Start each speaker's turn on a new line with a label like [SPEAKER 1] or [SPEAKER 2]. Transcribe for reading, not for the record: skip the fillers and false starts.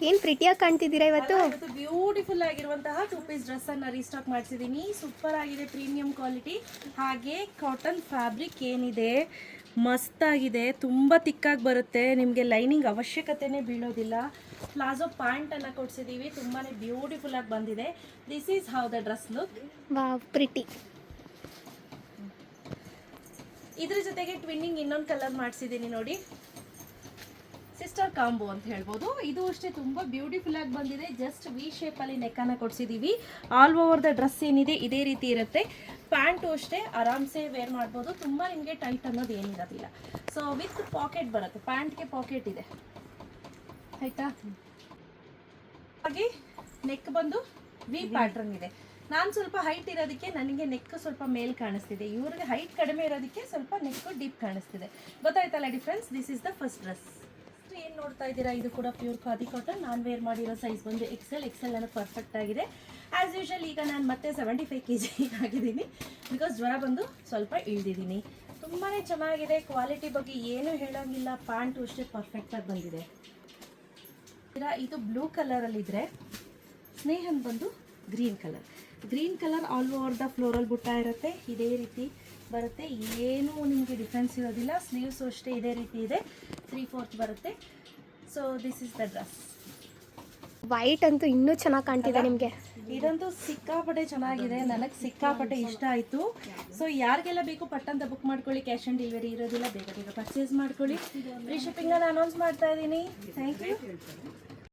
[SPEAKER 1] ಏನು ಪ್ರಿಟಿಯಾಗಿ ಕಾಣ್ತಿದ್ದೀರಾ ಇವತ್ತು.
[SPEAKER 2] ಬ್ಯೂಟಿಫುಲ್ ಆಗಿರುವಂತಹ 2 ಪೀಸ್ ಡ್ರೆಸ್ ಅನ್ನ ರೀಸ್ಟಾಕ್ ಮಾಡಿಸಿದೀನಿ. ಸೂಪರ್ ಆಗಿದೆ, ಪ್ರೀಮಿಯಂ ಕ್ವಾಲಿಟಿ. ಹಾಗೆ ಕಾಟನ್ ಫ್ಯಾಬ್ರಿಕ್ ಏನಿದೆ ಮಸ್ತ್ ಆಗಿದೆ, ತುಂಬ ತಿಕ್ಕಾಗಿ ಬರುತ್ತೆ, ನಿಮಗೆ ಲೈನಿಂಗ್ ಅವಶ್ಯಕತೆನೇ ಬೀಳೋದಿಲ್ಲ. ಪ್ಲಾಜೋ ಪ್ಯಾಂಟ್ ಅನ್ನ ಕೊಡ್ಸಿದೀವಿ, ತುಂಬಾನೇ ಬ್ಯೂಟಿಫುಲ್ ಆಗಿ ಬಂದಿದೆ. This is how the dress look.
[SPEAKER 1] Wow, pretty.
[SPEAKER 2] ಇದ್ರ ಜೊತೆಗೆ ಟ್ವಿನ್ನಿಂಗ್ ಇನ್ನೊಂದು ಕಲರ್ ಮಾಡಿಸಿದ್ದೀನಿ ನೋಡಿ, ಸಿಸ್ಟರ್ ಕಾಂಬೋ ಅಂತ ಹೇಳ್ಬೋದು. ಇದು ಅಷ್ಟೇ ತುಂಬ ಬ್ಯೂಟಿಫುಲ್ ಆಗಿ ಬಂದಿದೆ. ಜಸ್ಟ್ ವಿ ಶೇಪಲ್ಲಿ ನೆಕ್ಕನ್ನು ಕೊಡಿಸಿದ್ದೀವಿ. ಆಲ್ ಓವರ್ ದ ಡ್ರೆಸ್ ಏನಿದೆ ಇದೇ ರೀತಿ ಇರುತ್ತೆ. ಪ್ಯಾಂಟು ಅಷ್ಟೇ ಆರಾಮ್ಸೆ ವೇರ್ ಮಾಡ್ಬೋದು, ತುಂಬ ನಿಮಗೆ ಟೈಟ್ ಅನ್ನೋದು ಏನಿರೋದಿಲ್ಲ. ಸೊ ವಿತ್ ಪಾಕೆಟ್ ಬರುತ್ತೆ, ಪ್ಯಾಂಟ್ಗೆ ಪಾಕೆಟ್ ಇದೆ ಆಯಿತಾ. ಹಾಗೆ ನೆಕ್ ಬಂದು ವಿ ಪ್ಯಾಟ್ರನ್ ಇದೆ. ನಾನು ಸ್ವಲ್ಪ ಹೈಟ್ ಇರೋದಕ್ಕೆ ನನಗೆ ನೆಕ್ ಸ್ವಲ್ಪ ಮೇಲ್ ಕಾಣಿಸ್ತಿದೆ, ಇವ್ರಿಗೆ ಹೈಟ್ ಕಡಿಮೆ ಇರೋದಕ್ಕೆ ಸ್ವಲ್ಪ ನೆಕ್ ಡೀಪ್ ಕಾಣಿಸ್ತಿದೆ. ಗೊತ್ತಾಯ್ತಲ್ಲ difference. This is the first dress. ಏನು ನೋಡ್ತಾ ಇದ್ದೀರಾ, ಇದು ಕೂಡ ಪ್ಯೂರ್ ಖಾದಿ ಕಾಟನ್. ನಾನು ವೇರ್ ಮಾಡಿರೋ ಸೈಜ್ ಬಂದು ಎಕ್ಸೆಲ್ ನನಗೆ ಪರ್ಫೆಕ್ಟ್ ಆಗಿದೆ. ಆ್ಯಸ್ ಯೂಶಲ್ ಈಗ ನಾನು ಮತ್ತೆ 75 kg ಆಗಿದ್ದೀನಿ, ಬಿಕಾಸ್ ಜ್ವರ ಬಂದು ಸ್ವಲ್ಪ ಇಳಿದಿದ್ದೀನಿ. ತುಂಬಾ ಚೆನ್ನಾಗಿದೆ, ಕ್ವಾಲಿಟಿ ಬಗ್ಗೆ ಏನೂ ಹೇಳೋಂಗಿಲ್ಲ. ಪ್ಯಾಂಟು ಅಷ್ಟೇ ಪರ್ಫೆಕ್ಟಾಗಿ ಬಂದಿದೆ. ಇದು ಬ್ಲೂ ಕಲರಲ್ಲಿದ್ದರೆ, ಸ್ನೇಹನ್ ಬಂದು green colour all over the floral ಬುಟ್ಟ ಇರುತ್ತೆ, ಇದೇ ರೀತಿ ಬರುತ್ತೆ. ಏನೂ ನಿಮಗೆ ಡಿಫ್ರೆನ್ಸ್ ಇರೋದಿಲ್ಲ. ಸ್ಲೀವ್ಸು ಅಷ್ಟೇ ಇದೇ ರೀತಿ ಇದೆ, 3/4 ಬರುತ್ತೆ. So this is the dress.
[SPEAKER 1] White ಅಂತೂ ಇನ್ನೂ ಚೆನ್ನಾಗಿ ಕಾಣ್ತಿದೆ ನಿಮಗೆ.
[SPEAKER 2] ಇದಂತೂ ಸಿಕ್ಕಾಪಟ್ಟೆ ಚೆನ್ನಾಗಿದೆ, ನನಗೆ ಸಿಕ್ಕಾಪಟ್ಟೆ ಇಷ್ಟ ಆಯಿತು. ಸೊ ಯಾರಿಗೆಲ್ಲ ಬೇಕು ಪಟ್ಟಂತ ಬುಕ್ ಮಾಡ್ಕೊಳ್ಳಿ, ಕ್ಯಾಶ್ ಆನ್ ಡೆಲಿವರಿ ಇರೋದಿಲ್ಲ, ಬೇಗ ಪರ್ಚೇಸ್ ಮಾಡ್ಕೊಳ್ಳಿ. ಫ್ರೀ ಶಿಪ್ಪಿಂಗನ್ನು ಅನೌನ್ಸ್ ಮಾಡ್ತಾ ಇದ್ದೀನಿ. Thank you.